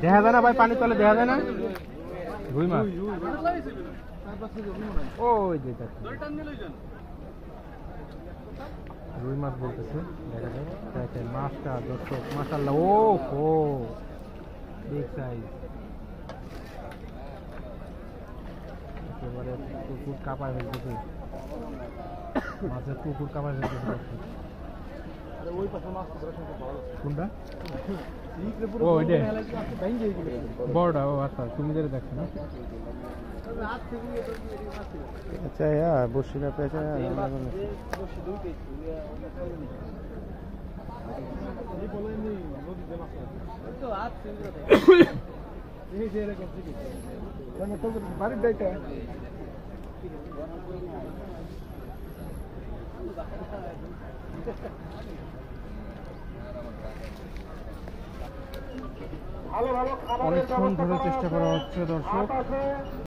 দেখা যায় না ভাই, পানি তলে দেখা যায় না রুই মাছ। ওই যে রুই মাছ বলতেছে, দেখা যায়। দেখেন মাছটা দর্শক, মাশাআল্লাহ, ও হো বিগ সাইজ, একেবারে পুকুর কাঁপায় ফেলতেছে, মাছের পুকুর কাঁপায় ফেলতেছে। কোনটা? ও ওইটা বড়টা? ও আচ্ছা, তুমি যেটা দেখছো না। আচ্ছা, বসি না পেঁচা বাড়ির ডাইটা অনেকক্ষণ ধরে চেষ্টা করা হচ্ছে দর্শক।